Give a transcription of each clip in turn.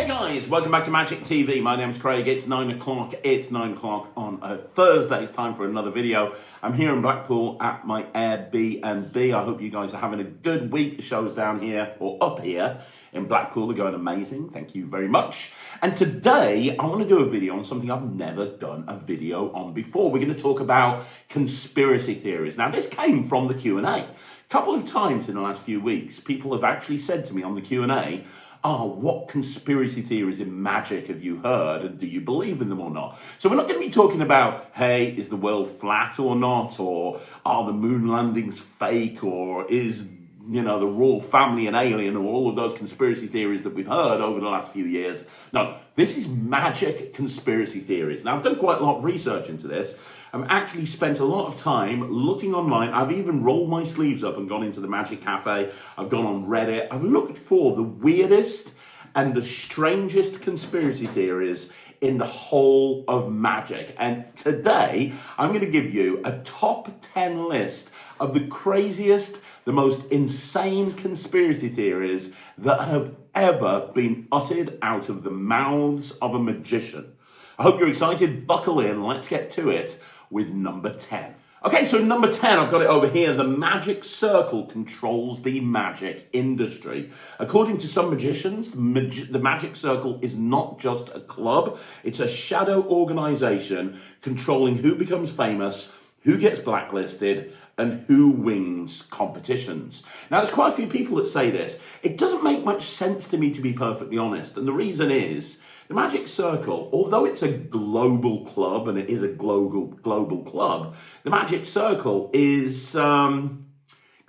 Hey guys, welcome back to Magic TV. My name's Craig. It's 9 o'clock. It's 9 o'clock on a Thursday. It's time for another video. I'm here in Blackpool at my Airbnb. I hope you guys are having a good week. The show's down here, or up here in Blackpool. They're going amazing. Thank you very much. And today, I want to do a video on something I've never done a video on before. We're going to talk about conspiracy theories. Now, this came from the Q&A. A couple of times in the last few weeks, people have actually said to me on the Q&A, what conspiracy theories in magic have you heard, and do you believe in them or not? So we're not going to be talking about, hey, is the world flat or not, or are the moon landings fake, or is, the royal family an alien, or all of those conspiracy theories that we've heard over the last few years. No, this is magic conspiracy theories. Now, I've done quite a lot of research into this. I've actually spent a lot of time looking online. I've even rolled my sleeves up and gone into the Magic Cafe. I've gone on Reddit. I've looked for the weirdest and the strangest conspiracy theories in the whole of magic. And today, I'm going to give you a top 10 list of the craziest, the most insane conspiracy theories that have ever been uttered out of the mouths of a magician. I hope you're excited. Buckle in. Let's get to it with number 10. Okay, so number 10, I've got it over here. The magic circle controls the magic industry. According to some magicians, the magic circle is not just a club. It's a shadow organization controlling who becomes famous, who gets blacklisted, and who wins competitions. Now, there's quite a few people that say this. It doesn't make much sense to me, to be perfectly honest. And the reason is, the Magic Circle, although it's a global club, and it is a global club, the Magic Circle is kind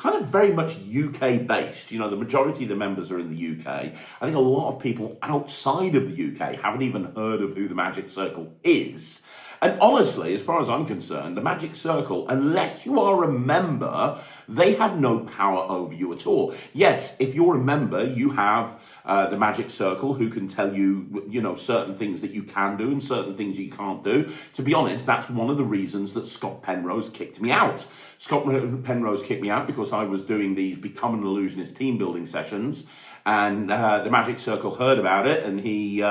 of very much UK based. The majority of the members are in the UK. I think a lot of people outside of the UK haven't even heard of who the Magic Circle is. And honestly, as far as I'm concerned, the Magic Circle, unless you are a member, they have no power over you at all. Yes, if you're a member, you have the Magic Circle who can tell you, certain things that you can do and certain things you can't do. To be honest, that's one of the reasons that Scott Penrose kicked me out. Scott Penrose kicked me out because I was doing these Become an Illusionist team building sessions, and the Magic Circle heard about it, and he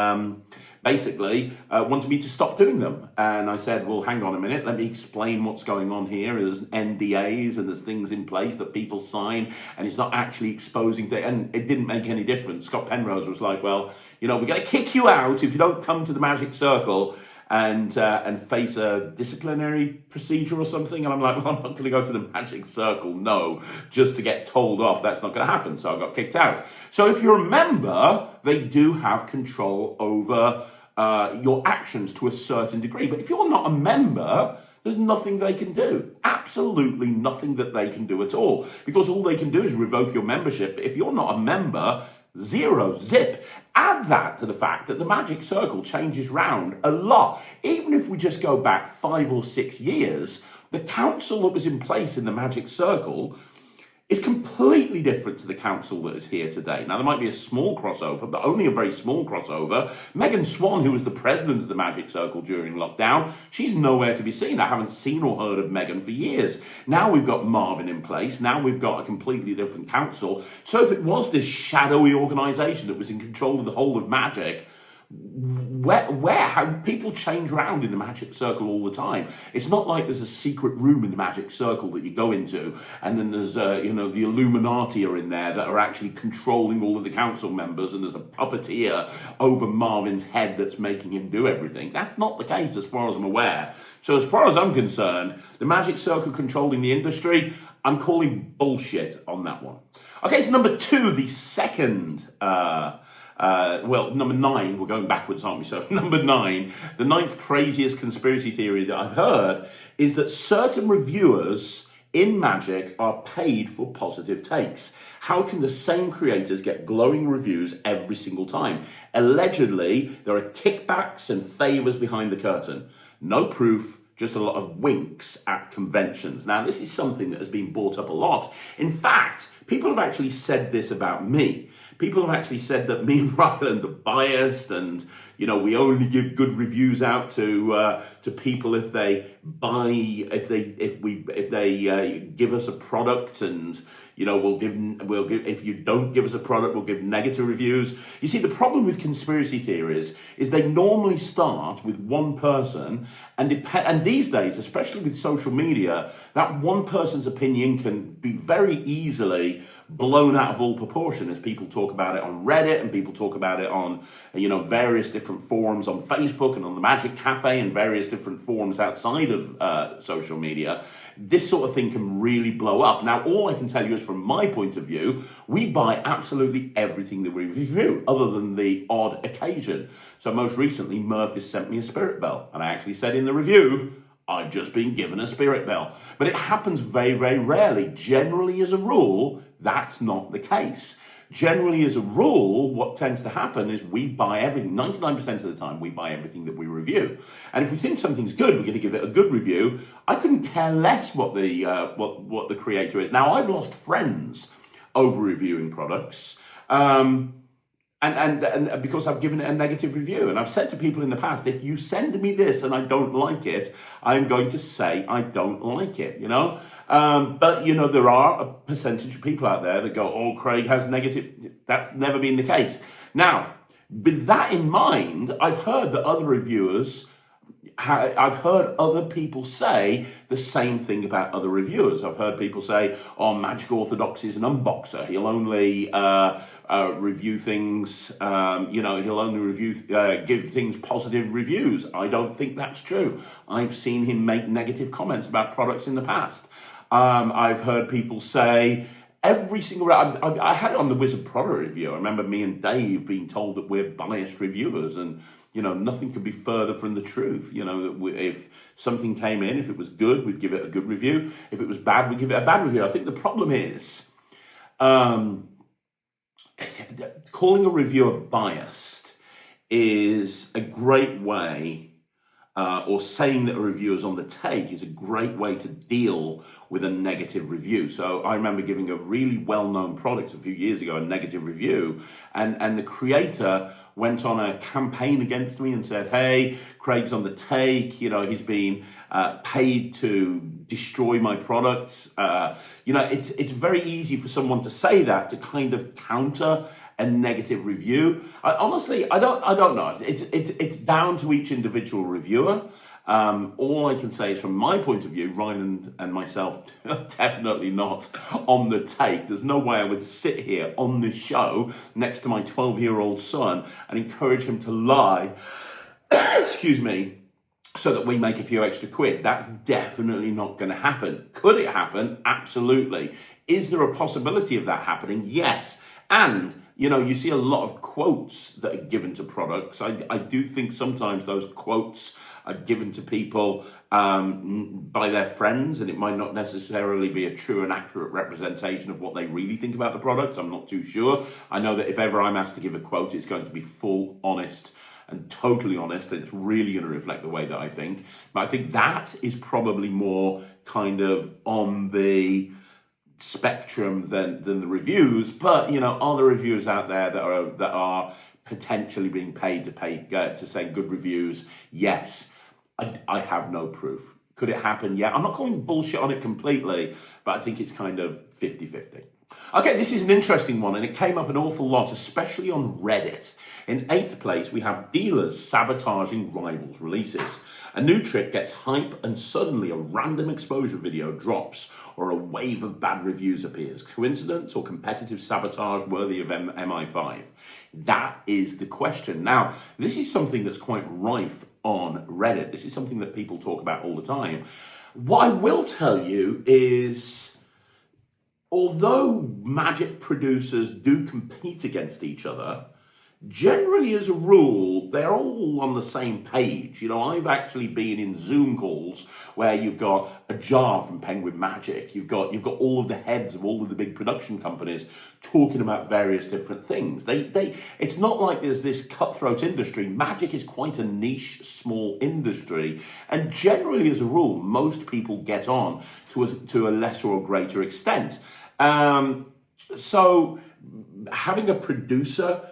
basically wanted me to stop doing them. And I said, well, hang on a minute, let me explain what's going on here. There's NDAs and there's things in place that people sign, and it's not actually exposing things. And it didn't make any difference. Scott Penrose was like, well, we're going to kick you out if you don't come to the Magic Circle and face a disciplinary procedure or something. And I'm like, well, I'm not going to go to the Magic Circle, no, just to get told off. That's not going to happen. So I got kicked out. So if you're a member, they do have control over your actions to a certain degree. But if you're not a member, there's nothing they can do. Absolutely nothing that they can do at all. Because all they can do is revoke your membership. If you're not a member, zero, zip. Add that to the fact that the Magic Circle changes round a lot. Even if we just go back 5 or 6 years, the council that was in place in the Magic Circle is completely different to the council that is here today. Now, there might be a small crossover, but only a very small crossover. Megan Swan, who was the president of the Magic Circle during lockdown, she's nowhere to be seen. I haven't seen or heard of Megan for years. Now we've got Marvin in place. Now we've got a completely different council. So if it was this shadowy organization that was in control of the whole of magic, how people change around in the Magic Circle all the time. It's not like there's a secret room in the Magic Circle that you go into, and then there's the Illuminati are in there that are actually controlling all of the council members, and there's a puppeteer over Marvin's head that's making him do everything. That's not the case as far as I'm aware. So as far as I'm concerned, the Magic Circle controlling the industry, I'm calling bullshit on that one. Okay, so number 2, the second number 9, we're going backwards, aren't we? So number 9, the 9th craziest conspiracy theory that I've heard is that certain reviewers in magic are paid for positive takes. How can the same creators get glowing reviews every single time? Allegedly, there are kickbacks and favors behind the curtain. No proof, just a lot of winks at conventions. Now, this is something that has been brought up a lot. In fact, people have actually said this about me. People have actually said that me and Ryland are biased, and we only give good reviews out to people if they buy, if they give us a product, and we'll give if you don't give us a product, we'll give negative reviews. You see, the problem with conspiracy theories is they normally start with one person, and these days, especially with social media, that one person's opinion can be very easily blown out of all proportion as people talk about it on Reddit, and people talk about it on various different forums on Facebook and on the Magic Cafe and various different forums outside of social media. This sort of thing can really blow up. Now, all I can tell you is from my point of view, we buy absolutely everything that we review, other than the odd occasion. So most recently, Murph has sent me a spirit bell, and I actually said in the review, I've just been given a spirit bell. But it happens very, very rarely. Generally, as a rule, that's not the case. Generally, as a rule, what tends to happen is we buy everything. 99% of the time, we buy everything that we review. And if we think something's good, we're going to give it a good review. I couldn't care less what the creator is. Now, I've lost friends over reviewing products. And because I've given it a negative review. And I've said to people in the past, if you send me this and I don't like it, I'm going to say I don't like it, But, there are a percentage of people out there that go, oh, Craig has negative. That's never been the case. Now, with that in mind, I've heard that other reviewers, I've heard other people say the same thing about other reviewers. I've heard people say, oh, Magic Orthodox is an unboxer. He'll only review things, he'll only give things positive reviews. I don't think that's true. I've seen him make negative comments about products in the past. I've heard people say, every single I had it on the Wizard product review. I remember me and Dave being told that we're biased reviewers, and nothing could be further from the truth. If something came in, if it was good, we'd give it a good review. If it was bad, we'd give it a bad review. I think the problem is calling a reviewer biased is a great way, or saying that a reviewer's on the take is a great way to deal with a negative review. So I remember giving a really well-known product a few years ago a negative review, and the creator went on a campaign against me and said, hey, Craig's on the take, he's been paid to destroy my products. It's very easy for someone to say that, to kind of counter a negative review. Honestly, I don't know. It's down to each individual reviewer. All I can say is, from my point of view, Ryland and myself are definitely not on the take. There's no way I would sit here on this show next to my 12-year-old son and encourage him to lie, excuse me, so that we make a few extra quid. That's definitely not going to happen. Could it happen? Absolutely. Is there a possibility of that happening? Yes. And you see a lot of quotes that are given to products. I do think sometimes those quotes are given to people by their friends, and it might not necessarily be a true and accurate representation of what they really think about the product. I'm not too sure. I know that if ever I'm asked to give a quote, it's going to be full, honest, and totally honest, and it's really going to reflect the way that I think. But I think that is probably more kind of on the spectrum than the reviews. But are there reviewers out there that are potentially being paid to say good reviews? Yes. I have no proof. Could it happen? Yeah. I'm not calling bullshit on it completely, but I think it's kind of 50-50. Okay, this is an interesting one, and it came up an awful lot, especially on Reddit. In 8th place, we have dealers sabotaging rivals' releases. A new trick gets hype, and suddenly a random exposure video drops, or a wave of bad reviews appears. Coincidence or competitive sabotage worthy of MI5? That is the question. Now, this is something that's quite rife on Reddit. This is something that people talk about all the time. What I will tell you is, although Magic producers do compete against each other, generally, as a rule, they're all on the same page. You know, I've actually been in Zoom calls where you've got a jar from Penguin Magic, you've got all of the heads of all of the big production companies talking about various different things. It's not like there's this cutthroat industry. Magic is quite a niche, small industry, and generally, as a rule, most people get on to a lesser or greater extent. So having a producer,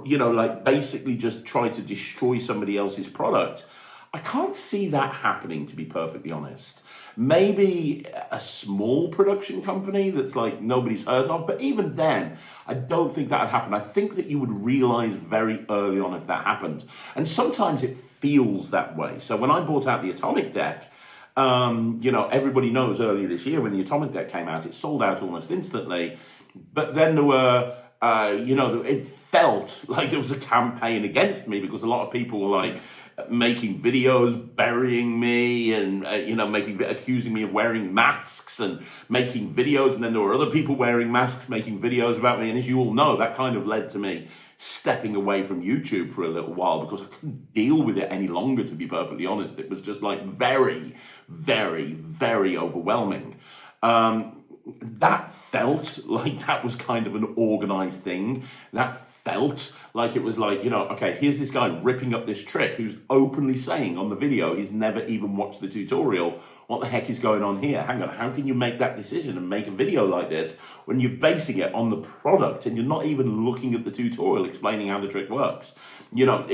you know, like basically just try to destroy somebody else's product, I can't see that happening, to be perfectly honest. Maybe a small production company that's like nobody's heard of, but even then, I don't think that would happen. I think that you would realize very early on if that happened. And sometimes it feels that way. So when I bought out the Atomic deck, you know, everybody knows earlier this year when the Atomic deck came out, it sold out almost instantly. But then there were, you know, it felt like there was a campaign against me because a lot of people were like making videos burying me and, you know, accusing me of wearing masks and making videos. And then there were other people wearing masks, making videos about me. And as you all know, that kind of led to me stepping away from YouTube for a little while because I couldn't deal with it any longer, to be perfectly honest. It was just like very, very, very overwhelming. That felt like that was kind of an organized thing. That felt like it was like, you know, okay, here's this guy ripping up this trick who's openly saying on the video he's never even watched the tutorial. What the heck is going on here? Hang on, how can you make that decision and make a video like this when you're basing it on the product and you're not even looking at the tutorial explaining how the trick works? You know,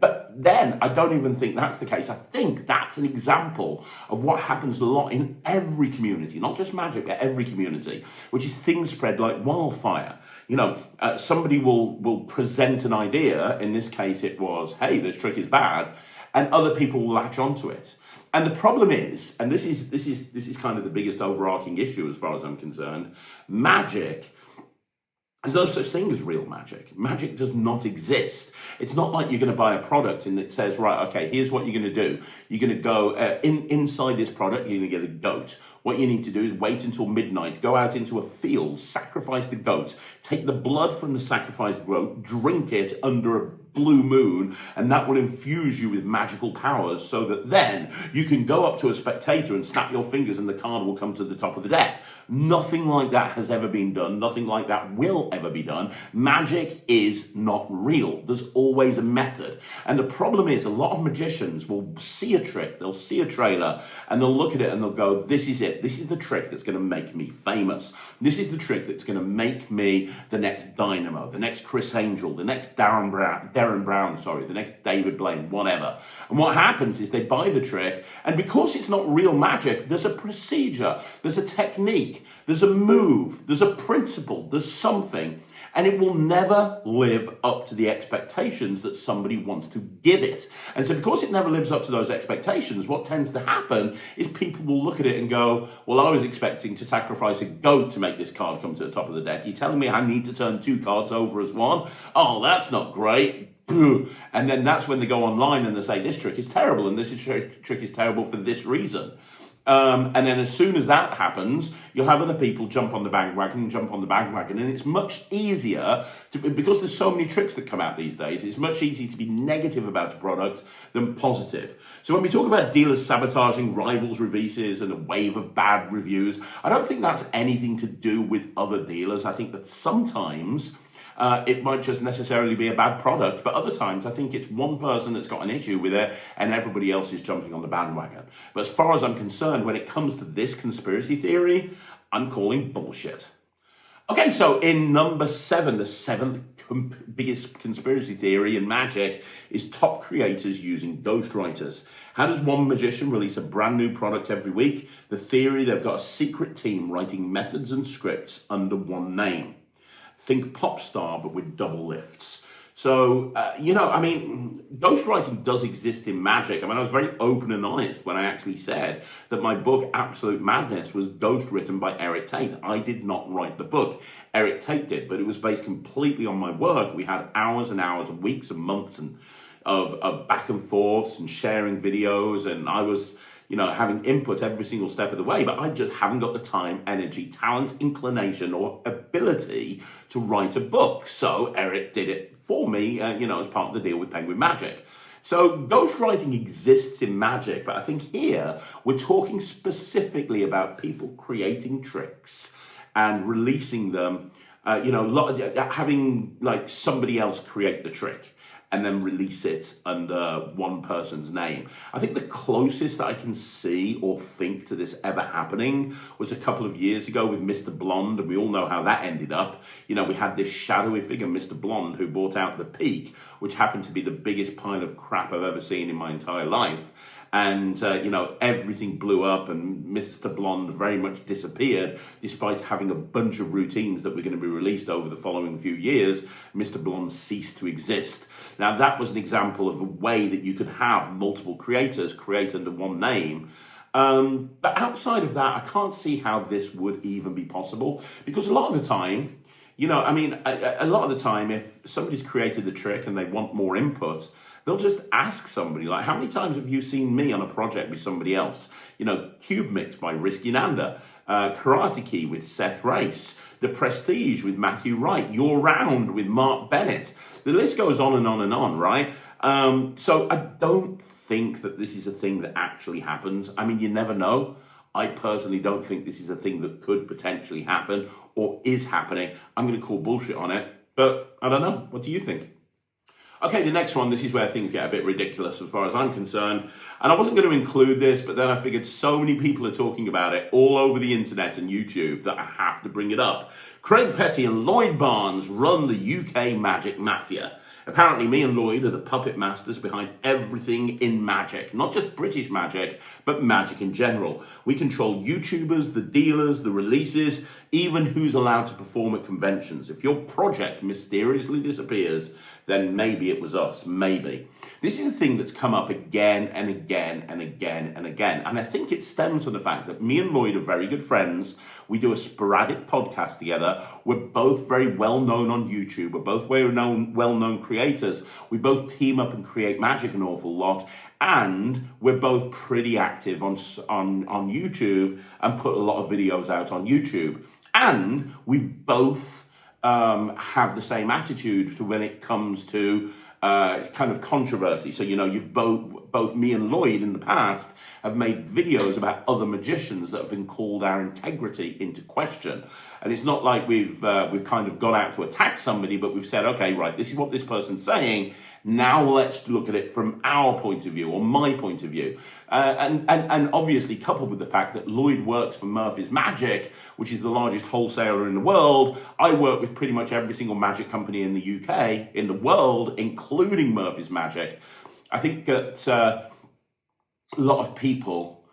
but then I don't even think that's the case. I think that's an example of what happens a lot in every community, not just Magic, but every community, which is things spread like wildfire. You know, somebody will present an idea. In this case, it was, hey, this trick is bad, and other people will latch onto it. And the problem is, and this is kind of the biggest overarching issue as far as I'm concerned, Magic. There's no such thing as real magic. Magic does not exist. It's not like you're going to buy a product and it says, right, okay, here's what you're going to do. You're going to go inside this product, you're going to get a goat. What you need to do is wait until midnight, go out into a field, sacrifice the goat, take the blood from the sacrificed goat, drink it under a blue moon, and that will infuse you with magical powers so that then you can go up to a spectator and snap your fingers and the card will come to the top of the deck. Nothing like that has ever been done. Nothing like that will ever be done. Magic is not real. There's always a method. And the problem is a lot of magicians will see a trick, they'll see a trailer, and they'll look at it and they'll go, this is it. This is the trick that's going to make me famous. This is the trick that's going to make me the next Dynamo, the next Chris Angel, the next Darren Brown, the next David Blaine, whatever. And what happens is they buy the trick, and because it's not real magic, there's a procedure, there's a technique, there's a move, there's a principle, there's something, and it will never live up to the expectations that somebody wants to give it. And so because it never lives up to those expectations, what tends to happen is people will look at it and go, well, I was expecting to sacrifice a goat to make this card come to the top of the deck. You're telling me I need to turn 2 cards over as 1? Oh, that's not great. And then that's when they go online and they say, this trick is terrible, and this trick is terrible for this reason. And then as soon as that happens, you'll have other people jump on the bandwagon, and it's much easier because there's so many tricks that come out these days, it's much easier to be negative about a product than positive. So when we talk about dealers sabotaging rivals' releases and a wave of bad reviews, I don't think that's anything to do with other dealers. I think that sometimes it might just necessarily be a bad product, but other times I think it's one person that's got an issue with it and everybody else is jumping on the bandwagon. But as far as I'm concerned, when it comes to this conspiracy theory, I'm calling bullshit. Okay, so in number 7, the 7th biggest conspiracy theory in Magic is top creators using ghostwriters. How does one magician release a brand new product every week? The theory, they've got a secret team writing methods and scripts under one name. Think pop star, but with double lifts. So, you know, I mean, ghostwriting does exist in Magic. I mean, I was very open and honest when I actually said that my book, Absolute Madness, was ghostwritten by Eric Tate. I did not write the book. Eric Tate did, but it was based completely on my work. We had hours and hours and weeks and months and of back and forths and sharing videos, and I was having input every single step of the way, but I just haven't got the time, energy, talent, inclination, or ability to write a book. So Eric did it for me, as part of the deal with Penguin Magic. So ghostwriting exists in magic, but I think here we're talking specifically about people creating tricks and releasing them, having like somebody else create the trick and then release it under one person's name. I think the closest that I can see or think to this ever happening was a couple of years ago with Mr. Blonde, and we all know how that ended up. We had this shadowy figure, Mr. Blonde, who bought out The Peak, which happened to be the biggest pile of crap I've ever seen in my entire life. And, everything blew up and Mr. Blonde very much disappeared, despite having a bunch of routines that were going to be released over the following few years. Mr. Blonde ceased to exist. Now, that was an example of a way that you could have multiple creators create under one name. But outside of that, I can't see how this would even be possible, because a lot of the time, a lot of the time, if somebody's created the trick and they want more input, they'll just ask somebody. Like, how many times have you seen me on a project with somebody else? Cube Mix by Risky Nanda, Karate Key with Seth Race, The Prestige with Matthew Wright, Your Round with Mark Bennett. The list goes on and on and on, right? So I don't think that this is a thing that actually happens. I mean, you never know. I personally don't think this is a thing that could potentially happen or is happening. I'm going to call bullshit on it, but I don't know. What do you think? Okay, the next one, this is where things get a bit ridiculous as far as I'm concerned. And I wasn't going to include this, but then I figured so many people are talking about it all over the internet and YouTube that I have to bring it up. Craig Petty and Lloyd Barnes run the UK Magic Mafia. Apparently, me and Lloyd are the puppet masters behind everything in magic. Not just British magic, but magic in general. We control YouTubers, the dealers, the releases, even who's allowed to perform at conventions. If your project mysteriously disappears, then maybe it was us, maybe. This is a thing that's come up again and again and again and again. And I think it stems from the fact that me and Lloyd are very good friends. We do a sporadic podcast together. We're both very well known on YouTube. We're both well-known creators. We both team up and create magic an awful lot. And we're both pretty active on YouTube and put a lot of videos out on YouTube. And we've both have the same attitude to when it comes to kind of controversy. So, you've both me and Lloyd in the past have made videos about other magicians that have been called our integrity into question. And it's not like we've kind of gone out to attack somebody, but we've said, okay, right, this is what this person's saying. Now let's look at it from our point of view, or my point of view. And obviously coupled with the fact that Lloyd works for Murphy's Magic, which is the largest wholesaler in the world. I work with pretty much every single magic company in the UK, in the world, including Murphy's Magic. I think that a lot of people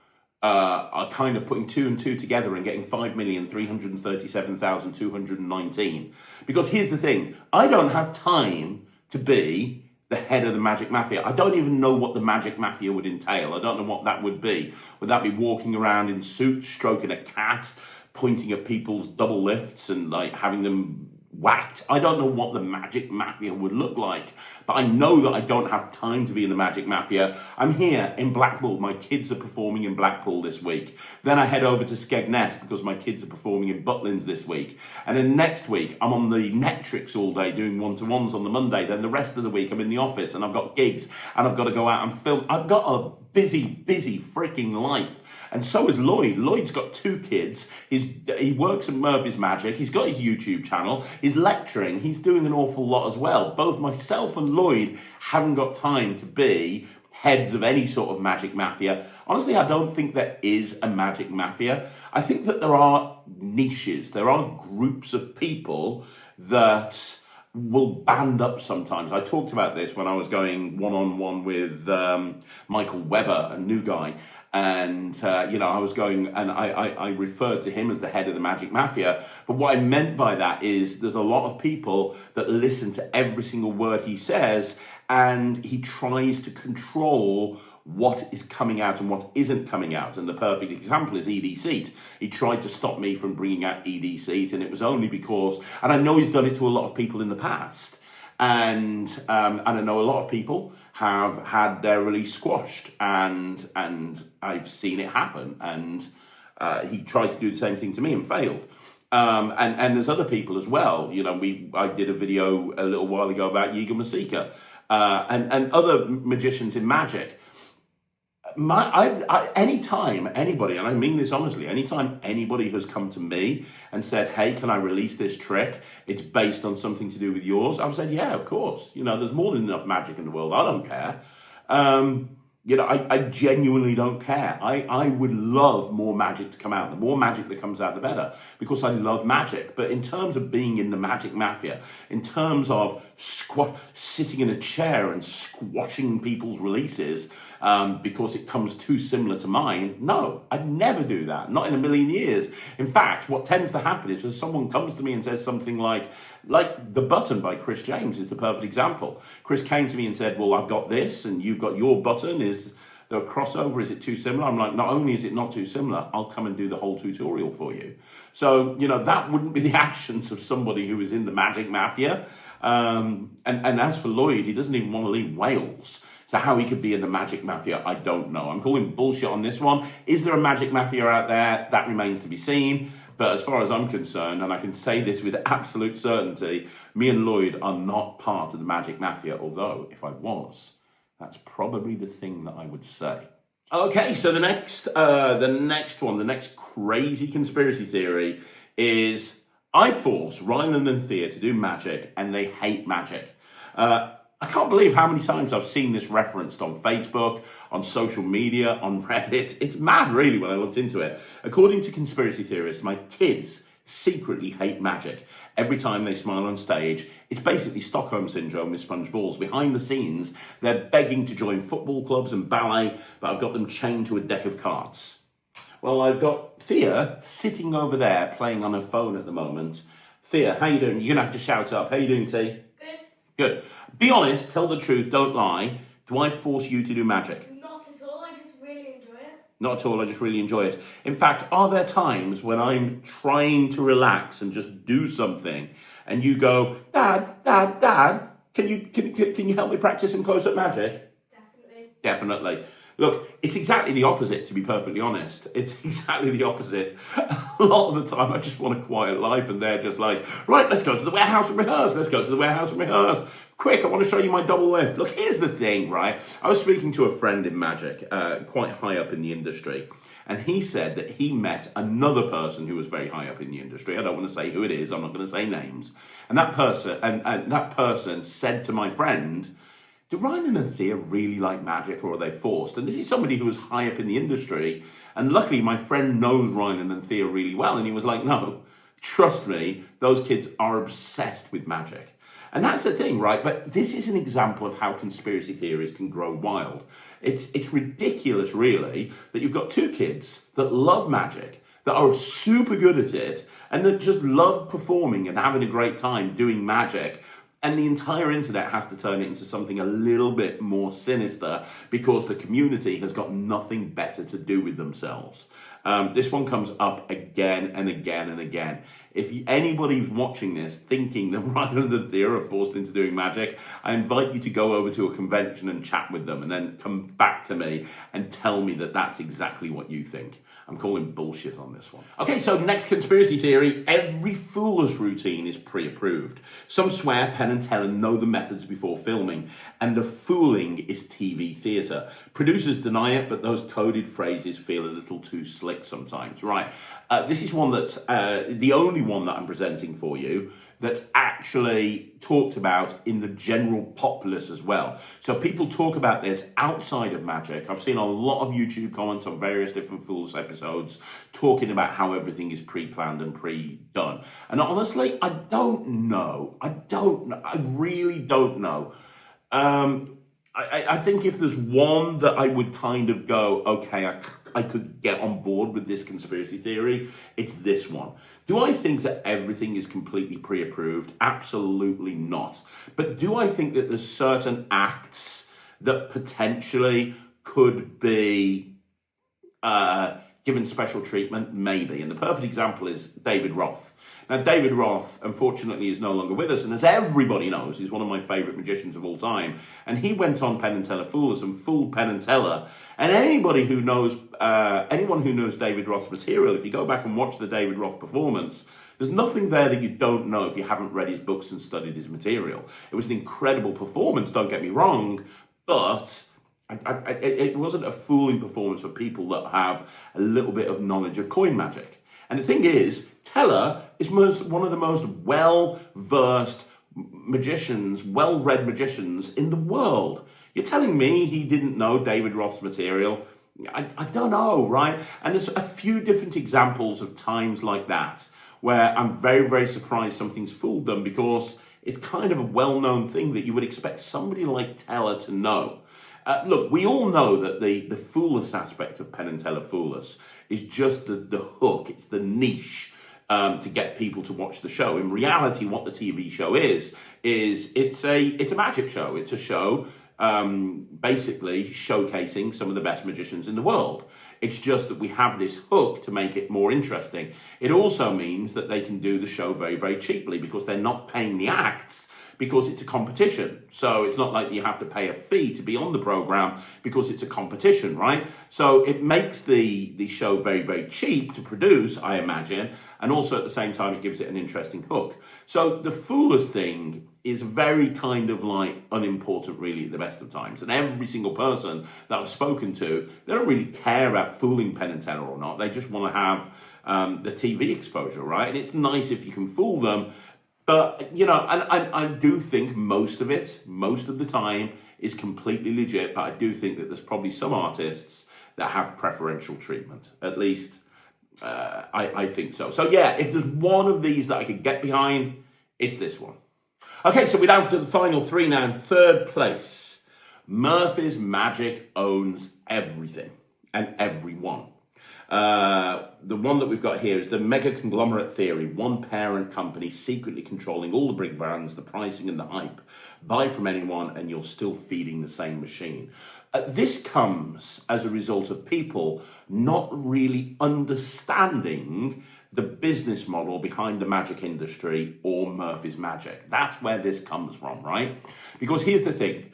are kind of putting two and two together and getting 5,337,219. Because here's the thing, I don't have time to be the head of the Magic Mafia. I don't even know what the Magic Mafia would entail. I don't know what that would be. Would that be walking around in suits, stroking a cat, pointing at people's double lifts and like having them whacked? I don't know what the Magic Mafia would look like, but I know that I don't have time to be in the Magic Mafia. I'm here in Blackpool. My kids are performing in Blackpool this week. Then I head over to Skegness because my kids are performing in Butlins this week. And then next week, I'm on the Netrix all day doing one-to-ones on the Monday. Then the rest of the week, I'm in the office and I've got gigs and I've got to go out and film. I've got a busy freaking life. And so is Lloyd. Lloyd's got 2 kids. He works at Murphy's Magic. He's got his YouTube channel. He's lecturing. He's doing an awful lot as well. Both myself and Lloyd haven't got time to be heads of any sort of Magic Mafia. Honestly, I don't think there is a Magic Mafia. I think that there are niches. There are groups of people that will band up sometimes. I talked about this when I was going one-on-one with Michael Webber, a new guy. And, I was going and I referred to him as the head of the Magic Mafia. But what I meant by that is there's a lot of people that listen to every single word he says, and he tries to control what is coming out and what isn't coming out. And the perfect example is ED Seat. He tried to stop me from bringing out ED Seat, and it was only because, and I know he's done it to a lot of people in the past, And I know a lot of people have had their release squashed, and I've seen it happen. And he tried to do the same thing to me and failed. And there's other people as well. You know, I did a video a little while ago about Yiga Masika, and other magicians in magic. Anytime anybody, and I mean this honestly, anytime anybody has come to me and said, hey, can I release this trick? It's based on something to do with yours. I've said, yeah, of course. You know, there's more than enough magic in the world. I don't care. You know, I genuinely don't care. I would love more magic to come out. The more magic that comes out, the better, because I love magic. But in terms of being in the Magic Mafia, in terms of sitting in a chair and squashing people's releases because it comes too similar to mine, no, I'd never do that. Not in a million years. In fact, what tends to happen is when someone comes to me and says something like The Button by Chris James is the perfect example. Chris came to me and said, well, I've got this and you've got your button. Is there a crossover? Is it too similar? I'm like, not only is it not too similar, I'll come and do the whole tutorial for you. So, you know, that wouldn't be the actions of somebody who is in the Magic Mafia. And as for Lloyd, he doesn't even want to leave Wales. So how he could be in the Magic Mafia, I don't know. I'm calling bullshit on this one. Is there a Magic Mafia out there? That remains to be seen. But as far as I'm concerned, and I can say this with absolute certainty, me and Lloyd are not part of the Magic Mafia, although if I was, that's probably the thing that I would say. Okay, so the next crazy conspiracy theory is I force Ryland and Thea to do magic, and they hate magic. I can't believe how many times I've seen this referenced on Facebook, on social media, on Reddit. It's mad, really, when I looked into it. According to conspiracy theorists, my kids secretly hate magic. Every time they smile on stage, it's basically Stockholm Syndrome with sponge balls. Behind the scenes, they're begging to join football clubs and ballet, but I've got them chained to a deck of cards. Well, I've got Thea sitting over there playing on her phone at the moment. Thea, how you doing? You're going to have to shout up. How you doing, T? Good. Good. Be honest, tell the truth, don't lie. Do I force you to do magic? Not at all, I just really enjoy it. Not at all, I just really enjoy it. In fact, are there times when I'm trying to relax and just do something and you go, Dad, can you help me practice some close-up magic? Definitely. Definitely. Look, it's exactly the opposite, to be perfectly honest. It's exactly the opposite. A lot of the time, I just want a quiet life, and they're just like, right, let's go to the warehouse and rehearse. Let's go to the warehouse and rehearse. Quick, I want to show you my double lift. Look, here's the thing, right? I was speaking to a friend in magic, quite high up in the industry, and he said that he met another person who was very high up in the industry. I don't want to say who it is. I'm not going to say names. And that person said to my friend, do Ryland and Thea really like magic, or are they forced? And this is somebody who was high up in the industry. And luckily, my friend knows Ryland and Thea really well. And he was like, no, trust me, those kids are obsessed with magic. And that's the thing, right? But this is an example of how conspiracy theories can grow wild. It's ridiculous, really, that you've got two kids that love magic, that are super good at it, and that just love performing and having a great time doing magic. And the entire internet has to turn it into something a little bit more sinister because the community has got nothing better to do with themselves. This one comes up again and again and again. If anybody's watching this thinking that Ryland and Thea are forced into doing magic, I invite you to go over to a convention and chat with them and then come back to me and tell me that that's exactly what you think. I'm calling bullshit on this one. Okay, so next conspiracy theory. Every Foolish routine is pre-approved. Some swear, Penn and Teller know the methods before filming, and the fooling is TV theatre. Producers deny it, but those coded phrases feel a little too slick sometimes. Right, this is one that's the only one that I'm presenting for you that's actually talked about in the general populace as well. So people talk about this outside of magic. I've seen a lot of YouTube comments on various different Foolish episodes talking about how everything is pre-planned and pre-done. And honestly, I don't know. I really don't know. I think if there's one that I would kind of go, okay, I could get on board with this conspiracy theory, it's this one. Do I think that everything is completely pre-approved? Absolutely not. But do I think that there's certain acts that potentially could be given special treatment? Maybe. And the perfect example is David Roth. Now, David Roth, unfortunately, is no longer with us, and as everybody knows, he's one of my favourite magicians of all time. And he went on Penn and Teller Fool Us and fooled Penn and Teller. And anybody who knows, anyone who knows David Roth's material, if you go back and watch the David Roth performance, there's nothing there that you don't know if you haven't read his books and studied his material. It was an incredible performance, don't get me wrong, but it wasn't a fooling performance for people that have a little bit of knowledge of coin magic. And the thing is, Teller is one of the most well-versed magicians, well-read magicians in the world. You're telling me he didn't know David Roth's material? I don't know, right? And there's a few different examples of times like that where I'm very, very surprised something's fooled them, because it's kind of a well-known thing that you would expect somebody like Teller to know. Look, we all know that the Fool Us aspect of Penn and Teller Fool Us is just the hook, it's the niche to get people to watch the show. In reality, what the TV show is it's a magic show. It's a show basically showcasing some of the best magicians in the world. It's just that we have this hook to make it more interesting. It also means that they can do the show very, very cheaply, because they're not paying the acts, because it's a competition. So it's not like you have to pay a fee to be on the program, because it's a competition, right? So it makes the show very, very cheap to produce, I imagine, and also at the same time it gives it an interesting hook. So the Fool Us thing is very kind of like unimportant really at the best of times. And every single person that I've spoken to, they don't really care about fooling Penn and Teller or not. They just want to have the TV exposure, right? And it's nice if you can fool them. But, you know, and I do think most of the time is completely legit. But I do think that there's probably some artists that have preferential treatment. At least I think so. So yeah, if there's one of these that I could get behind, it's this one. Okay, so we're down to the final three now. In third place, Murphy's Magic owns everything and everyone. The one that we've got here is the mega conglomerate theory, one parent company secretly controlling all the big brands, the pricing and the hype. Buy from anyone and you're still feeding the same machine. This comes as a result of people not really understanding the business model behind the magic industry or Murphy's Magic. That's where this comes from, right? Because here's the thing.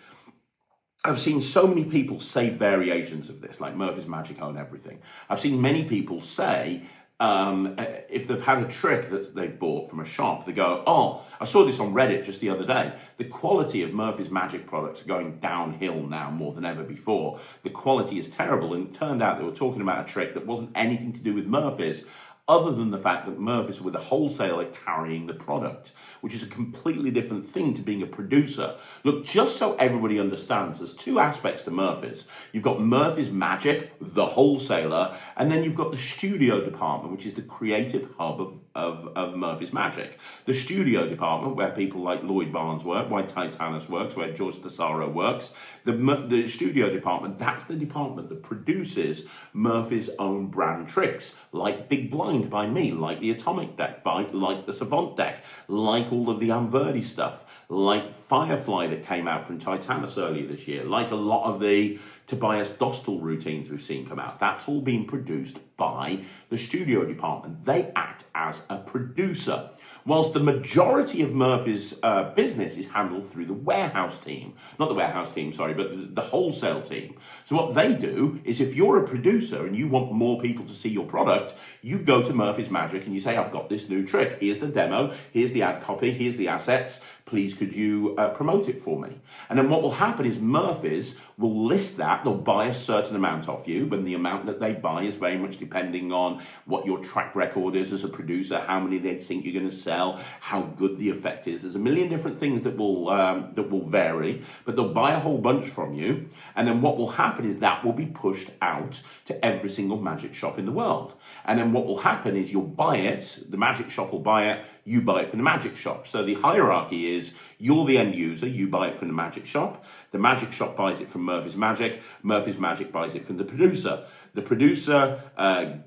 I've seen so many people say variations of this, like Murphy's Magic own everything. I've seen many people say, if they've had a trick that they've bought from a shop, they go, oh, I saw this on Reddit just the other day. The quality of Murphy's Magic products are going downhill now more than ever before. The quality is terrible. And it turned out they were talking about a trick that wasn't anything to do with Murphy's, other than the fact that Murphy's were the wholesaler carrying the product, which is a completely different thing to being a producer. Look, just so everybody understands, there's two aspects to Murphy's. You've got Murphy's Magic, the wholesaler, and then you've got the studio department, which is the creative hub of Murphy's Magic. The studio department, where people like Lloyd Barnes work, where Titanus works, where George Tesaro works. The studio department, that's the department that produces Murphy's own brand tricks, like Big Blind by me, like the Atomic deck, like the Savant deck, like all of the Amverdi stuff, like Firefly that came out from Titanus earlier this year, like a lot of the Tobias Dostal routines we've seen come out. That's all being produced by the studio department. They act as a producer, whilst the majority of Murphy's business is handled through the warehouse team. Not the warehouse team, sorry, but the wholesale team. So what they do is, if you're a producer and you want more people to see your product, you go to Murphy's Magic and you say, I've got this new trick. Here's the demo, here's the ad copy, here's the assets. Please, could you promote it for me? And then what will happen is Murphy's will list that. They'll buy a certain amount off you, but the amount that they buy is very much depending on what your track record is as a producer, how many they think you're going to sell, how good the effect is. There's a million different things that will vary, but they'll buy a whole bunch from you. And then what will happen is that will be pushed out to every single magic shop in the world. And then what will happen is you'll buy it, the magic shop will buy it, you buy it from the magic shop. So the hierarchy is, you're the end user, you buy it from the magic shop buys it from Murphy's Magic buys it from the producer. The producer, and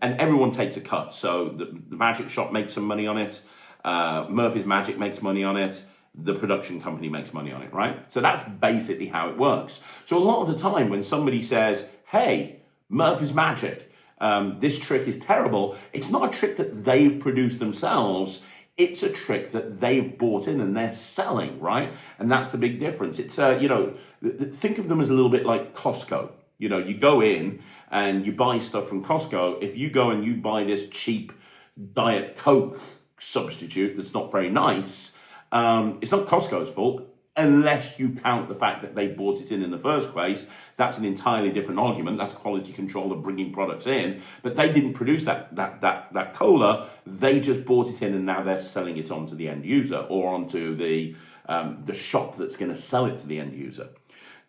everyone takes a cut. So the magic shop makes some money on it, Murphy's Magic makes money on it, the production company makes money on it, right? So that's basically how it works. So a lot of the time when somebody says, hey, Murphy's Magic, This trick is terrible. It's not a trick that they've produced themselves. It's a trick that they've bought in and they're selling, right? And that's the big difference. It's, think of them as a little bit like Costco. You go in and you buy stuff from Costco. If you go and you buy this cheap Diet Coke substitute that's not very nice, it's not Costco's fault. Unless you count the fact that they bought it in the first place. That's an entirely different argument. That's quality control of bringing products in. But they didn't produce that cola. They just bought it in and now they're selling it on to the end user or onto the shop that's going to sell it to the end user.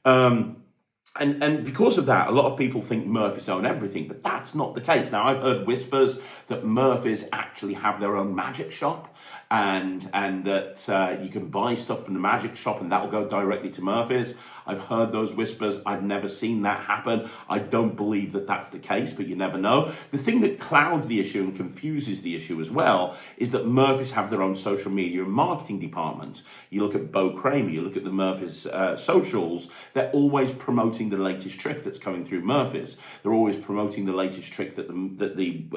And because of that, a lot of people think Murphy's own everything, but that's not the case. Now, I've heard whispers that Murphy's actually have their own magic shop and that you can buy stuff from the magic shop and that'll go directly to Murphy's. I've heard those whispers. I've never seen that happen. I don't believe that that's the case, but you never know. The thing that clouds the issue and confuses the issue as well is that Murphy's have their own social media and marketing departments. You look at Bo Kramer, you look at the Murphy's socials, they're always promoting the latest trick that's coming through Murphy's. They're always promoting the latest trick that the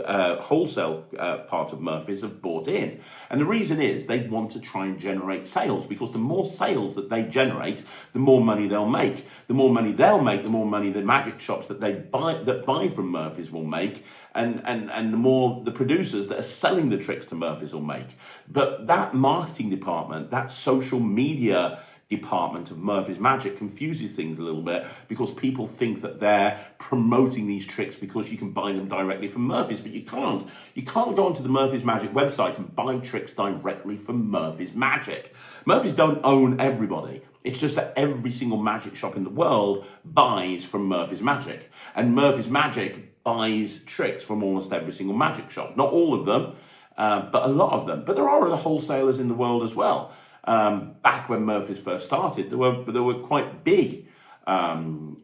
wholesale part of Murphy's have bought in. And the reason is they want to try and generate sales, because the more sales that they generate, the more money they'll make. The more money they'll make, the more money the magic shops that buy from Murphy's will make, and the more the producers that are selling the tricks to Murphy's will make. But that marketing department, that social media department of Murphy's Magic confuses things a little bit, because people think that they're promoting these tricks because you can buy them directly from Murphy's, but you can't. You can't go onto the Murphy's Magic website and buy tricks directly from Murphy's Magic. Murphy's don't own everybody. It's just that every single magic shop in the world buys from Murphy's Magic, and Murphy's Magic buys tricks from almost every single magic shop. Not all of them, but a lot of them. But there are other wholesalers in the world as well. Back when Murphy's first started, there were quite big. What's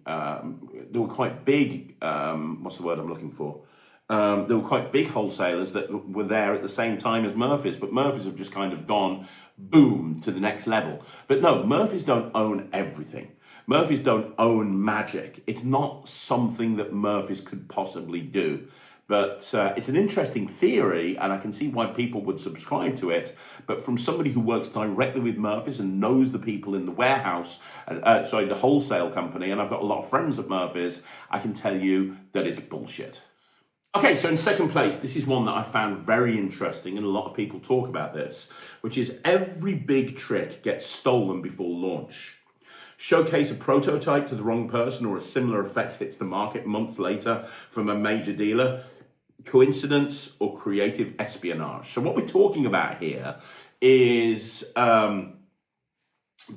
the word I'm looking for? There were quite big wholesalers that were there at the same time as Murphy's, but Murphy's have just kind of gone boom to the next level. But no, Murphy's don't own everything. Murphy's don't own magic. It's not something that Murphy's could possibly do. But it's an interesting theory, and I can see why people would subscribe to it. But from somebody who works directly with Murphy's and knows the people in the warehouse, the wholesale company, and I've got a lot of friends at Murphy's, I can tell you that it's bullshit. Okay, so in second place, this is one that I found very interesting, and a lot of people talk about this, which is every big trick gets stolen before launch. Showcase a prototype to the wrong person, or a similar effect hits the market months later from a major dealer. Coincidence or creative espionage? So what we're talking about here is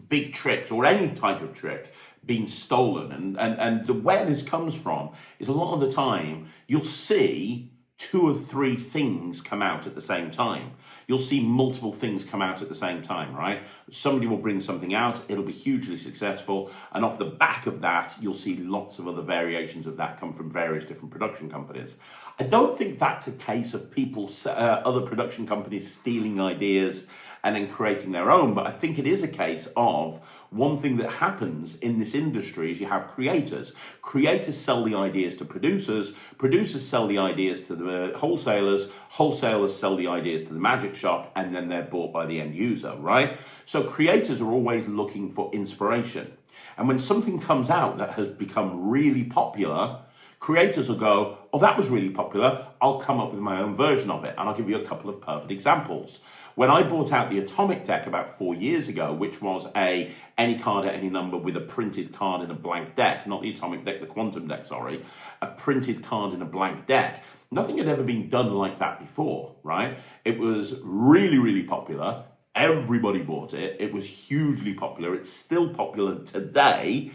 big tricks, or any type of trick, being stolen. And the where this comes from is a lot of the time you'll see 2 or 3 things come out at the same time. You'll see multiple things come out at the same time, right? Somebody will bring something out, it'll be hugely successful, and off the back of that, you'll see lots of other variations of that come from various different production companies. I don't think that's a case of people, other production companies stealing ideas and then creating their own, but I think it is a case of one thing that happens in this industry is you have creators. Creators sell the ideas to producers, producers sell the ideas to the wholesalers, wholesalers sell the ideas to the magic shop, and then they're bought by the end user, right? So creators are always looking for inspiration. And when something comes out that has become really popular, creators will go, oh, that was really popular, I'll come up with my own version of it. And I'll give you a couple of perfect examples. When I bought out the Atomic deck about 4 years ago, which was any card at any number with a printed card in a blank deck, not the Atomic deck, the Quantum deck, sorry, a printed card in a blank deck. Nothing had ever been done like that before, right? It was really, really popular. Everybody bought it. It was hugely popular. It's still popular today.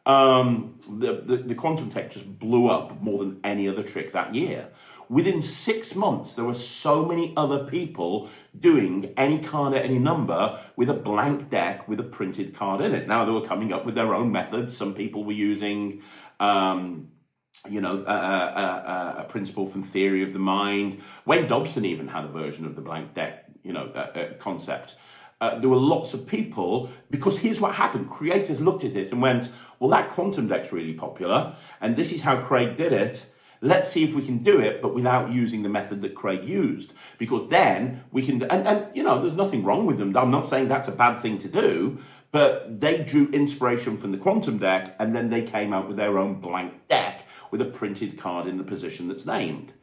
The Quantum Tech just blew up more than any other trick that year. Within 6 months, there were so many other people doing any card at any number with a blank deck with a printed card in it. Now, they were coming up with their own methods. Some people were using, a principle from Theory of the Mind. Wayne Dobson even had a version of the blank deck, concept. There were lots of people, because here's what happened. Creators looked at it and went, well, that Quantum deck's really popular, and this is how Craig did it. Let's see if we can do it, but without using the method that Craig used. Because then we can, and you know, there's nothing wrong with them. I'm not saying that's a bad thing to do, but they drew inspiration from the quantum deck, and then they came out with their own blank deck with a printed card in the position that's named.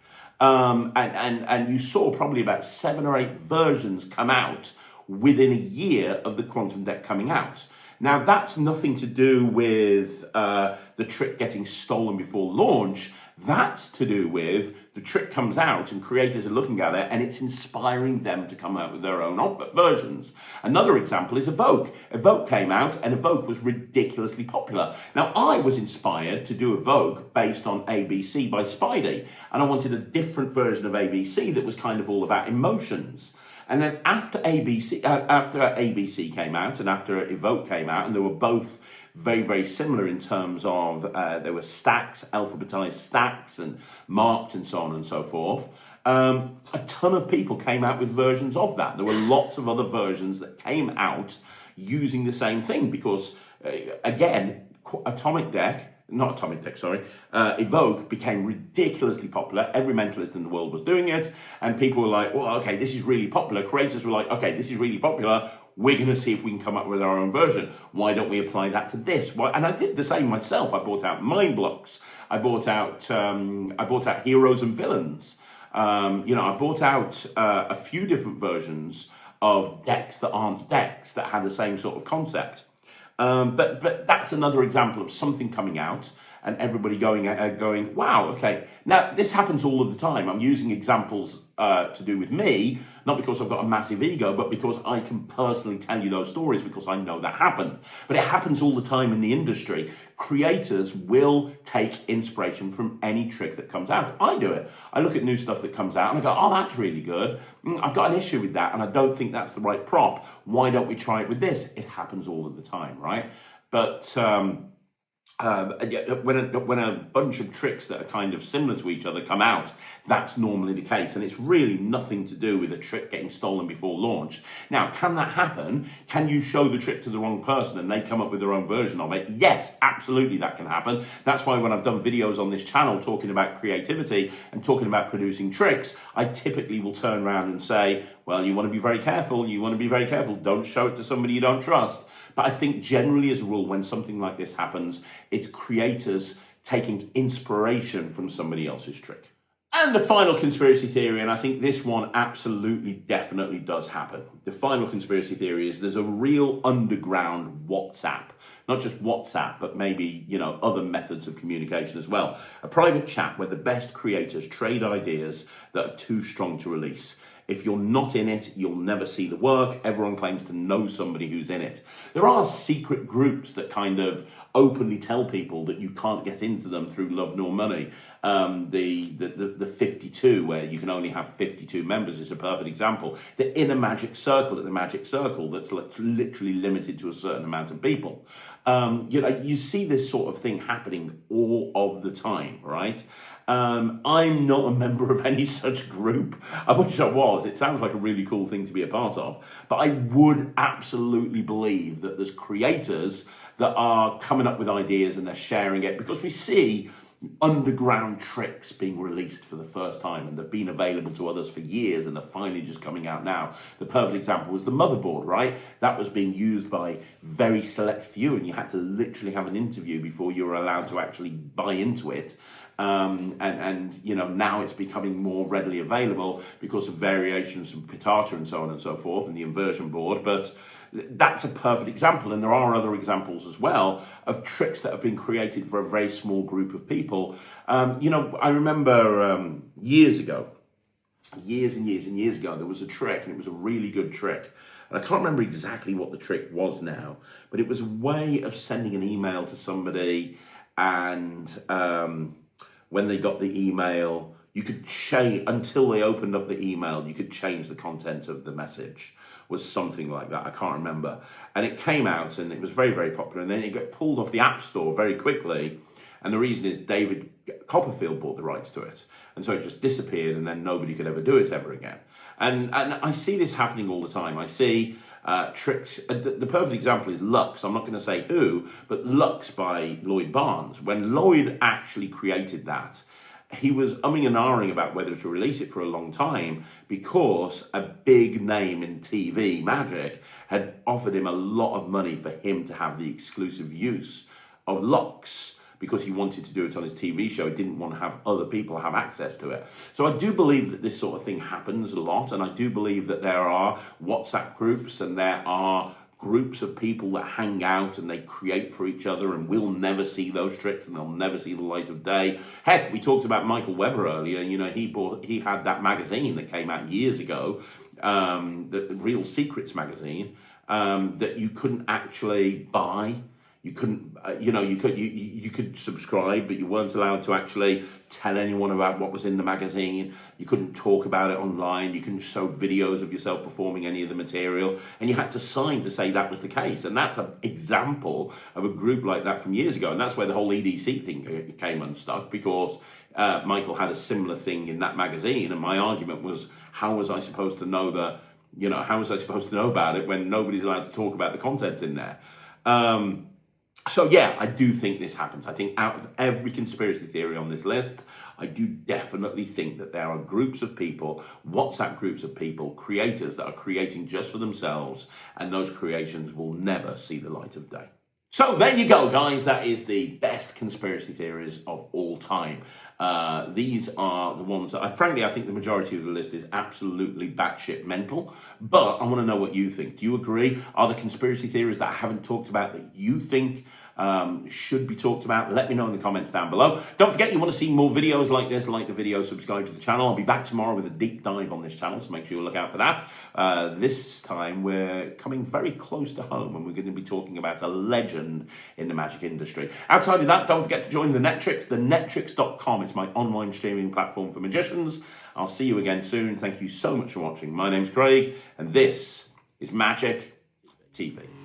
And you saw probably about 7 or 8 versions come out within a year of the quantum deck coming out. Now, that's nothing to do with the trick getting stolen before launch. That's to do with the trick comes out and creators are looking at it and it's inspiring them to come out with their own versions. Another example is Evoke. Evoke came out and Evoke was ridiculously popular. Now, I was inspired to do Evoke based on ABC by Spidey, and I wanted a different version of ABC that was kind of all about emotions. And then after ABC came out and after Evoke came out, and they were both very, very similar in terms of there were stacks, alphabetized stacks and marked and so on and so forth. A ton of people came out with versions of that. There were lots of other versions that came out using the same thing because, again, Evoke became ridiculously popular. Every mentalist in the world was doing it, and people were like, well, okay, this is really popular. Creators were like, okay, this is really popular. We're going to see if we can come up with our own version. Why don't we apply that to this? Why? And I did the same myself. I bought out Mind Blocks. I bought out Heroes and Villains. I bought out a few different versions of decks that aren't decks that had the same sort of concept. But that's another example of something coming out and everybody going, wow, okay. Now, this happens all of the time. I'm using examples to do with me, not because I've got a massive ego, but because I can personally tell you those stories because I know that happened. But it happens all the time in the industry. Creators will take inspiration from any trick that comes out. I do it. I look at new stuff that comes out and I go, oh, that's really good. I've got an issue with that and I don't think that's the right prop. Why don't we try it with this? It happens all of the time, right? But when a bunch of tricks that are kind of similar to each other come out, that's normally the case, and it's really nothing to do with a trick getting stolen before launch. Now, can that happen? Can you show the trick to the wrong person and they come up with their own version of it? Yes, absolutely, that can happen. That's why when I've done videos on this channel talking about creativity and talking about producing tricks, I typically will turn around and say, well, you want to be very careful. Don't show it to somebody you don't trust. But I think generally as a rule, when something like this happens, it's creators taking inspiration from somebody else's trick. And the final conspiracy theory, and I think this one absolutely, definitely does happen. The final conspiracy theory is there's a real underground WhatsApp. Not just WhatsApp, but maybe, other methods of communication as well. A private chat where the best creators trade ideas that are too strong to release. If you're not in it, you'll never see the work. Everyone claims to know somebody who's in it. There are secret groups that kind of openly tell people that you can't get into them through love nor money. The 52, where you can only have 52 members, is a perfect example. The inner magic circle at the magic circle that's literally limited to a certain amount of people. You see this sort of thing happening all of the time, right? I'm not a member of any such group. I wish I was. It sounds like a really cool thing to be a part of. But I would absolutely believe that there's creators that are coming up with ideas and they're sharing it, because we see underground tricks being released for the first time, and they've been available to others for years and they're finally just coming out now. The perfect example was the motherboard, right? That was being used by very select few, and you had to literally have an interview before you were allowed to actually buy into it. Now it's becoming more readily available because of variations from Pitata and so on and so forth, and the inversion board. But that's a perfect example, and there are other examples as well of tricks that have been created for a very small group of people. I remember years and years ago, there was a trick, and it was a really good trick. And I can't remember exactly what the trick was now, but it was a way of sending an email to somebody, and when they got the email, you could change, until they opened up the email, you could change the content of the message. Was something like that, I can't remember. And it came out and it was very, very popular, and then it got pulled off the App Store very quickly. And the reason is David Copperfield bought the rights to it. And so it just disappeared, and then nobody could ever do it ever again. And I see this happening all the time. I see tricks. The perfect example is Lux. I'm not going to say who, but Lux by Lloyd Barnes. When Lloyd actually created that, he was umming and ahhing about whether to release it for a long time because a big name in TV, Magic, had offered him a lot of money for him to have the exclusive use of locks, because he wanted to do it on his TV show. He didn't want to have other people have access to it. So I do believe that this sort of thing happens a lot, and I do believe that there are WhatsApp groups and there are groups of people that hang out and they create for each other, and we'll never see those tricks and they'll never see the light of day. Heck, we talked about Michael Weber earlier. You know, he had that magazine that came out years ago, the Real Secrets magazine, that you couldn't actually buy. You couldn't, you could subscribe, but you weren't allowed to actually tell anyone about what was in the magazine. You couldn't talk about it online. You couldn't show videos of yourself performing any of the material, and you had to sign to say that was the case. And that's an example of a group like that from years ago. And that's where the whole EDC thing came unstuck, because Michael had a similar thing in that magazine. And my argument was, how was I supposed to know that? How was I supposed to know about it when nobody's allowed to talk about the content in there? So yeah, I do think this happens. I think out of every conspiracy theory on this list, I do definitely think that there are groups of people, WhatsApp groups of people, creators that are creating just for themselves, and those creations will never see the light of day. So there you go, guys. That is the best conspiracy theories of all time. These are the ones that, frankly, I think the majority of the list is absolutely batshit mental. But I want to know what you think. Do you agree? Are there conspiracy theories that I haven't talked about that you think should be talked about? Let me know in the comments down below. Don't forget, you want to see more videos like this, like the video, subscribe to the channel. I'll be back tomorrow with a deep dive on this channel, so make sure you look out for that. This time we're coming very close to home, and we're going to be talking about a legend in the magic industry. Outside of that, don't forget to join the Netrix, thenetrix.com. It's my online streaming platform for magicians. I'll see you again soon. Thank you so much for watching. My name's Craig, and this is Magic TV.